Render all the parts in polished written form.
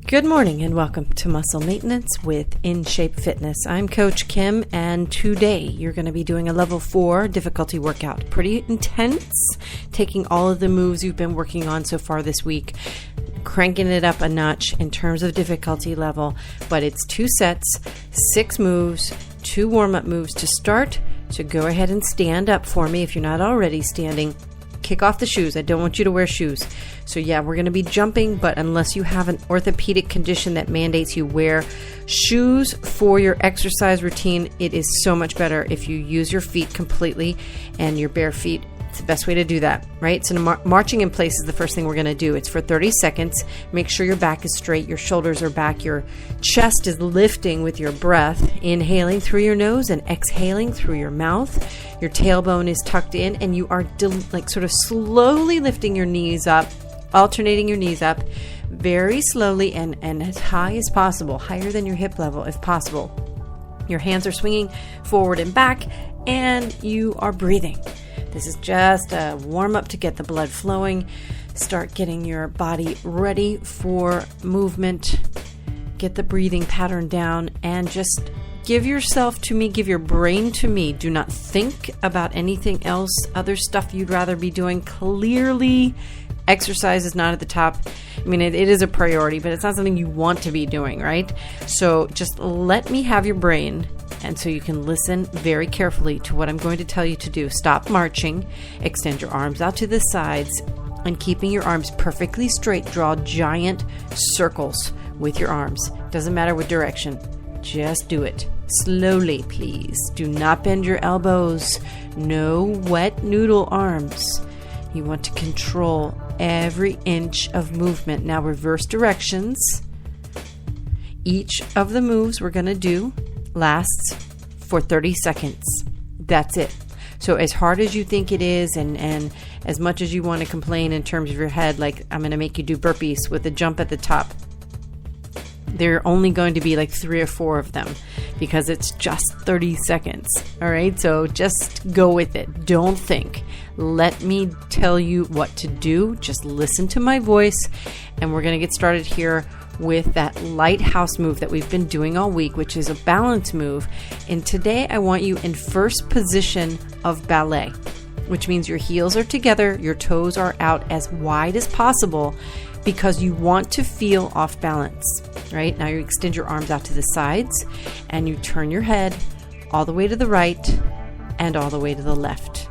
Good morning and welcome to Muscle Maintenance with In Shape Fitness. I'm Coach Kim, and today you're going to be doing a level 4 difficulty workout. Pretty intense, taking all of the moves you've been working on so far this week, cranking it up a notch in terms of difficulty level, but it's 2 sets, 6 moves, 2 warm-up moves to start. So go ahead and stand up for me if you're not already standing. Kick off the shoes. I don't want you to wear shoes. So yeah, we're going to be jumping, but unless you have an orthopedic condition that mandates you wear shoes for your exercise routine, it is so much better if you use your feet completely and your bare feet. It's the best way to do that, right? So marching in place is the first thing we're going to do. It's for 30 seconds. Make sure your back is straight, your shoulders are back, your chest is lifting with your breath, inhaling through your nose and exhaling through your mouth. Your tailbone is tucked in, and you are sort of slowly lifting your knees up, alternating your knees up very slowly and as high as possible, higher than your hip level if possible. Your hands are swinging forward and back, and you are breathing. This is just a warm-up to get the blood flowing, start getting your body ready for movement, get the breathing pattern down, and just give yourself to me, give your brain to me. Do not think about anything else, other stuff you'd rather be doing. Clearly, exercise is not at the top. I mean, it is a priority, but it's not something you want to be doing, right? So just let me have your brain, and so you can listen very carefully to what I'm going to tell you to do. Stop marching, extend your arms out to the sides, and keeping your arms perfectly straight, draw giant circles with your arms. Doesn't matter what direction. Just do it. Slowly, please. Do not bend your elbows. No wet noodle arms. You want to control every inch of movement. Now reverse directions. Each of the moves we're going to do lasts for 30 seconds. That's it. So as hard as you think it is, and as much as you want to complain in terms of your head, like I'm going to make you do burpees with a jump at the top, there are only going to be like 3 or 4 of them because it's just 30 seconds. All right. So just go with it. Don't think. Let me tell you what to do. Just listen to my voice. And we're going to get started here with that lighthouse move that we've been doing all week, which is a balance move. And today I want you in first position of ballet, which means your heels are together, your toes are out as wide as possible because you want to feel off balance, right? Now you extend your arms out to the sides and you turn your head all the way to the right and all the way to the left.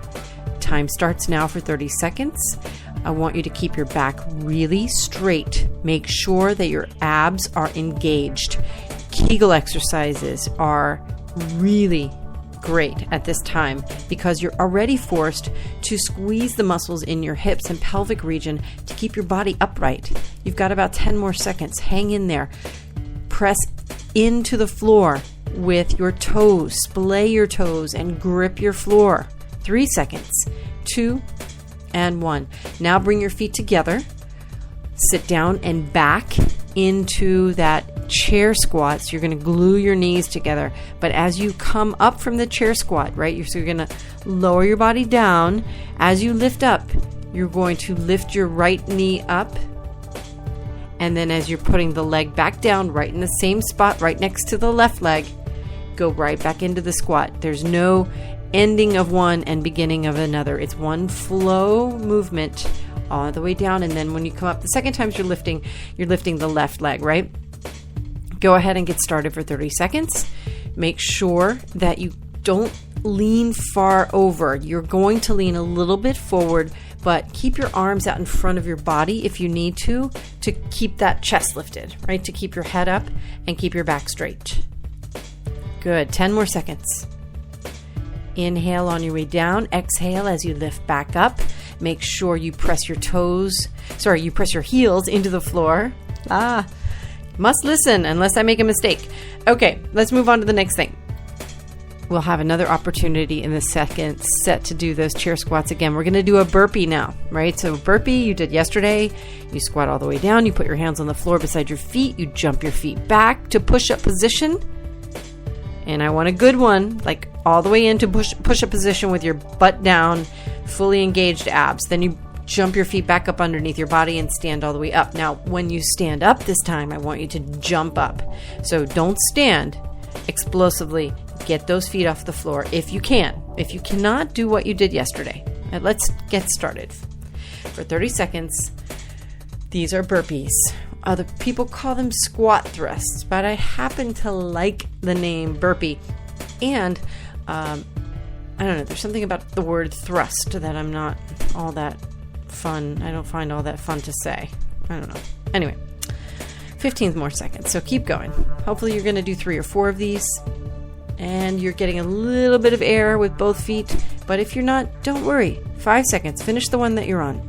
Time starts now for 30 seconds. I want you to keep your back really straight. Make sure that your abs are engaged. Kegel exercises are really great at this time because you're already forced to squeeze the muscles in your hips and pelvic region to keep your body upright. You've got about 10 more seconds. Hang in there. Press into the floor with your toes. Splay your toes and grip your floor. 3 seconds. 2 and 1. Now bring your feet together. Sit down and back into that chair squat. So you're going to glue your knees together. But as you come up from the chair squat, right, so you're going to lower your body down. As you lift up, you're going to lift your right knee up. And then as you're putting the leg back down, right in the same spot, right next to the left leg, go right back into the squat. There's no ending of one and beginning of another. It's one flow movement all the way down, and then when you come up the second time you're lifting the left leg, right? Go ahead and get started for 30 seconds. Make sure that you don't lean far over. You're going to lean a little bit forward, but keep your arms out in front of your body if you need to keep that chest lifted, right? To keep your head up and keep your back straight. Good. 10 more seconds. Inhale on your way down. Exhale as you lift back up. Make sure you press your heels into the floor. Must listen unless I make a mistake. Okay, let's move on to the next thing. We'll have another opportunity in the second set to do those chair squats again. We're going to do a burpee now, right? So burpee you did yesterday. You squat all the way down. You put your hands on the floor beside your feet. You jump your feet back to push-up position. And I want a good one, like all the way into push-up position with your butt down, fully engaged abs. Then you jump your feet back up underneath your body and stand all the way up. Now, when you stand up this time, I want you to jump up. So don't stand explosively. Get those feet off the floor if you can. If you cannot, do what you did yesterday. And let's get started. For 30 seconds, these are burpees. Other people call them squat thrusts, but I happen to like the name burpee. And I don't know, there's something about the word thrust that I'm not all that fun. I don't find all that fun to say. I don't know. Anyway, 15 more seconds. So keep going. Hopefully you're going to do 3 or 4 of these. And you're getting a little bit of air with both feet. But if you're not, don't worry. 5 seconds. Finish the one that you're on.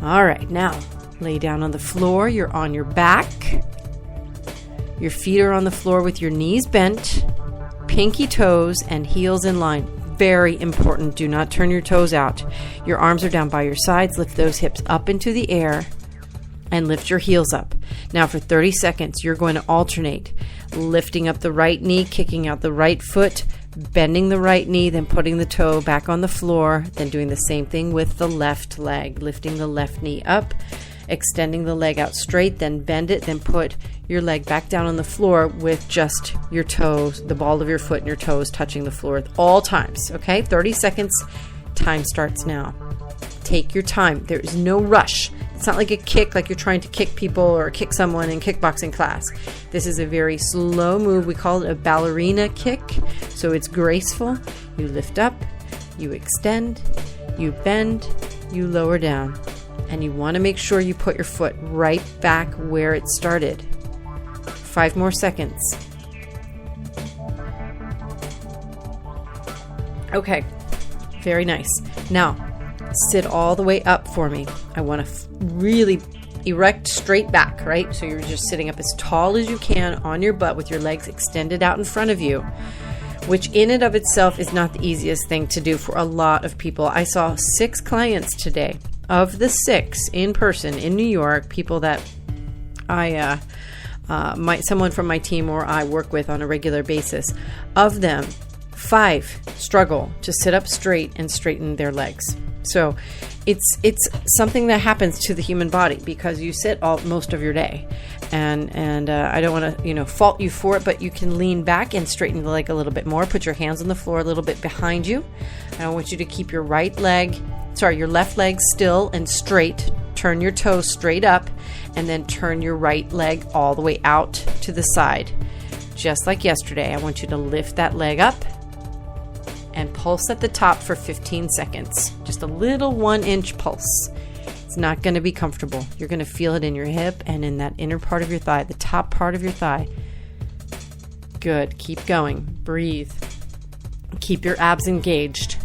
All right, now lay down on the floor. You're on your back. Your feet are on the floor with your knees bent, pinky toes, and heels in line. Very important. Do not turn your toes out. Your arms are down by your sides. Lift those hips up into the air and lift your heels up. Now for 30 seconds, you're going to alternate lifting up the right knee, kicking out the right foot, bending the right knee, then putting the toe back on the floor, then doing the same thing with the left leg, lifting the left knee up, extending the leg out straight, then bend it, then put your leg back down on the floor with just your toes, the ball of your foot and your toes touching the floor at all times. Okay, 30 seconds. Time starts now. Take your time. There is no rush. It's not like a kick, like you're trying to kick people or kick someone in kickboxing class. This is a very slow move. We call it a ballerina kick. So it's graceful. You lift up, you extend, you bend, you lower down. And you want to make sure you put your foot right back where it started. 5 more seconds. Okay, very nice. Now, sit all the way up for me. I want to really erect straight back, right? So you're just sitting up as tall as you can on your butt with your legs extended out in front of you, which in and of itself is not the easiest thing to do for a lot of people. I saw 6 clients today. Of the 6 in person in New York, people that someone from my team or I work with on a regular basis, of them, 5 struggle to sit up straight and straighten their legs. So it's something that happens to the human body because you sit most of your day, and I don't want to fault you for it, but you can lean back and straighten the leg a little bit more. Put your hands on the floor a little bit behind you. I want you to keep your your left leg still and straight. Turn your toes straight up, and then turn your right leg all the way out to the side, just like yesterday. I want you to lift that leg up and pulse at the top for 15 seconds. Just a little 1-inch pulse. It's not going to be comfortable. You're going to feel it in your hip and in that inner part of your thigh, the top part of your thigh. Good. Keep going. Breathe. Keep your abs engaged.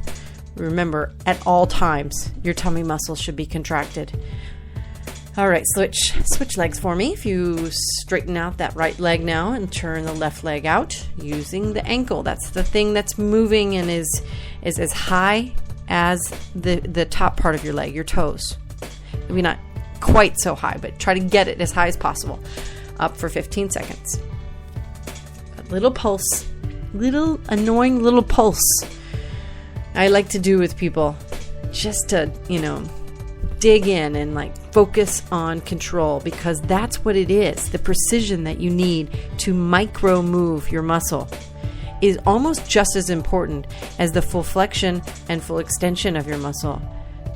Remember, at all times, your tummy muscles should be contracted. All right, switch legs for me. If you straighten out that right leg now and turn the left leg out using the ankle. That's the thing that's moving and is as high as the top part of your leg, your toes. Maybe not quite so high, but try to get it as high as possible. Up for 15 seconds. A little pulse, little annoying little pulse. I like to do with people just to, dig in and focus on control, because that's what it is. The precision that you need to micro move your muscle is almost just as important as the full flexion and full extension of your muscle,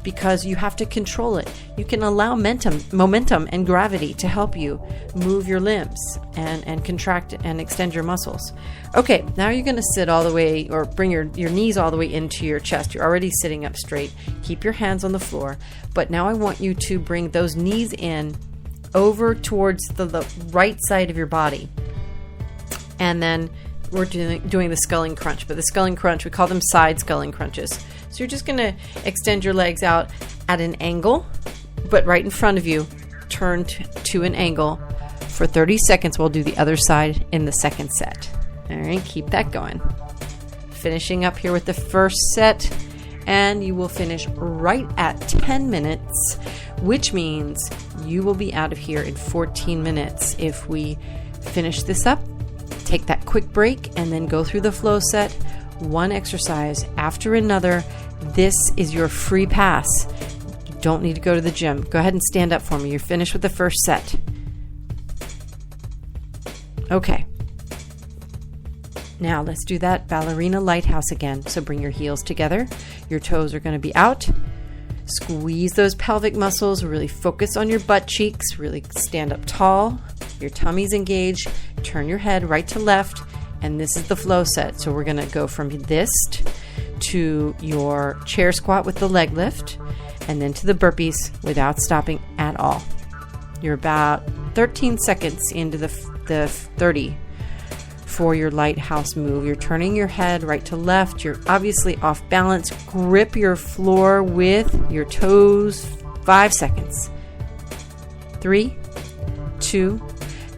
because you have to control it. You can allow momentum and gravity to help you move your limbs and contract and extend your muscles. Okay, now you're going to sit all the way, or bring your knees all the way into your chest. You're already sitting up straight. Keep your hands on the floor. But now I want you to bring those knees in over towards the right side of your body. And then we're doing the sculling crunch. But the sculling crunch, we call them side sculling crunches. So you're just going to extend your legs out at an angle, but right in front of you, turn to an angle. For 30 seconds, we'll do the other side in the second set. All right, keep that going. Finishing up here with the first set, and you will finish right at 10 minutes, which means you will be out of here in 14 minutes. If we finish this up, take that quick break, and then go through the flow set, one exercise after another, This is your free pass. You don't need to go to the gym. Go ahead and stand up for me. You're finished with the first set. Okay. Now let's do that ballerina lighthouse again. So bring your heels together. Your toes are going to be out. Squeeze those pelvic muscles. Really focus on your butt cheeks. Really stand up tall. Your tummy's engaged. Turn your head right to left. And this is the flow set. So we're going to go from this to your chair squat with the leg lift, and then to the burpees without stopping at all. You're about 13 seconds into the 30 for your lighthouse move. You're turning your head right to left. You're obviously off balance. Grip your floor with your toes. 5 seconds. 3, 2,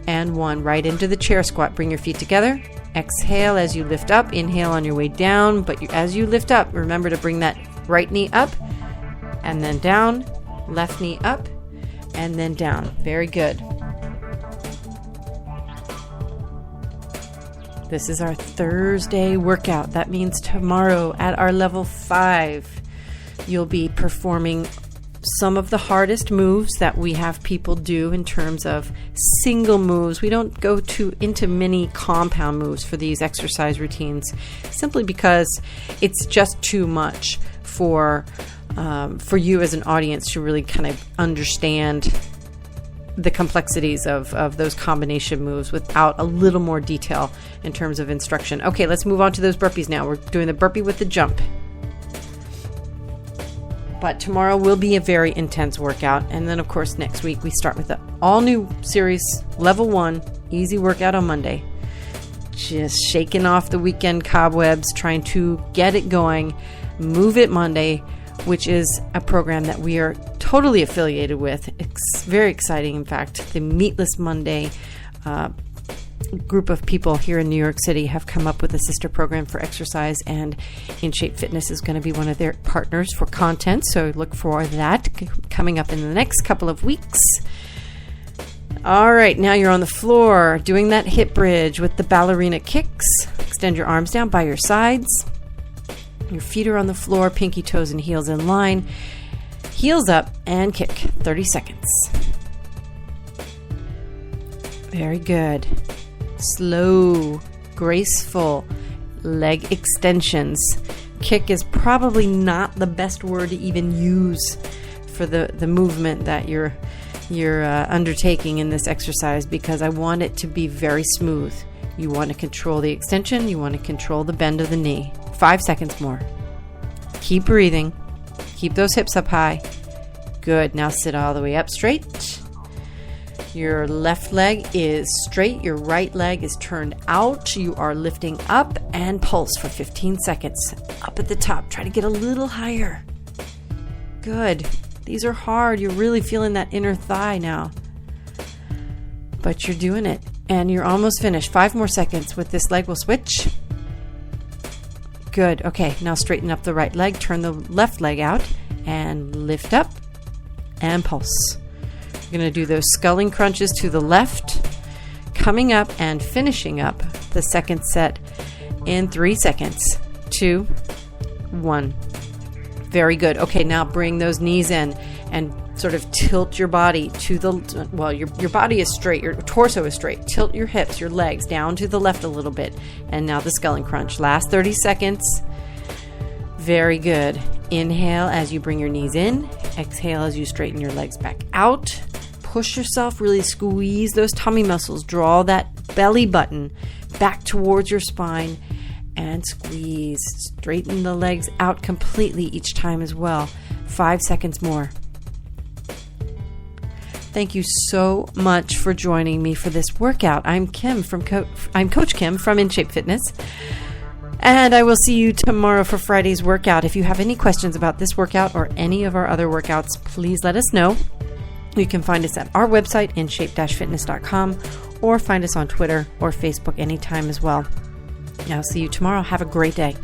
and 1. Right into the chair squat. Bring your feet together. Exhale as you lift up. Inhale on your way down. But as you lift up, remember to bring that right knee up and then down. Left knee up and then down. Very good. This is our Thursday workout. That means tomorrow at our level 5, you'll be performing some of the hardest moves that we have people do in terms of single moves. We don't go into many compound moves for these exercise routines, simply because it's just too much for you as an audience to really kind of understand the complexities of those combination moves without a little more detail in terms of instruction. Okay, let's move on to those burpees now. We're doing the burpee with the jump. But tomorrow will be a very intense workout. And then, of course, next week we start with the all-new series, Level 1, easy workout on Monday. Just shaking off the weekend cobwebs, trying to get it going. Move It Monday, which is a program that we are totally affiliated with. It's very exciting, in fact. The Meatless Monday group of people here in New York City have come up with a sister program for exercise, and In Shape Fitness is going to be one of their partners for content. So look for that coming up in the next couple of weeks. All right, now you're on the floor doing that hip bridge with the ballerina kicks. Extend your arms down by your sides. Your feet are on the floor, pinky toes and heels in line. Heels up and kick. 30 seconds. Very good. Slow, graceful leg extensions. Kick is probably not the best word to even use for the movement that you're undertaking in this exercise, because I want it to be very smooth. You want to control the extension. You want to control the bend of the knee. 5 seconds more. Keep breathing. Keep those hips up high. Good. Now sit all the way up straight. Your left leg is straight. Your right leg is turned out. You are lifting up and pulse for 15 seconds. Up at the top. Try to get a little higher. Good. These are hard. You're really feeling that inner thigh now. But you're doing it. And you're almost finished. 5 more seconds with this leg. We'll switch. Good. Okay, now straighten up the right leg. Turn the left leg out and lift up and pulse. You're going to do those sculling crunches to the left, coming up and finishing up the second set in 3 seconds. 2, 1. Very good. Okay, now bring those knees in and sort of tilt your body to the, well, your body is straight, your torso is straight. Tilt your hips, your legs down to the left a little bit. And now the sculling crunch. Last 30 seconds. Very good. Inhale as you bring your knees in. Exhale as you straighten your legs back out. Push yourself, really squeeze those tummy muscles. Draw that belly button back towards your spine and squeeze. Straighten the legs out completely each time as well. 5 seconds more. Thank you so much for joining me for this workout. I'm Coach Kim from In Shape Fitness, and I will see you tomorrow for Friday's workout. If you have any questions about this workout or any of our other workouts, please let us know. You can find us at our website, inshape-fitness.com, or find us on Twitter or Facebook anytime as well. I'll see you tomorrow. Have a great day.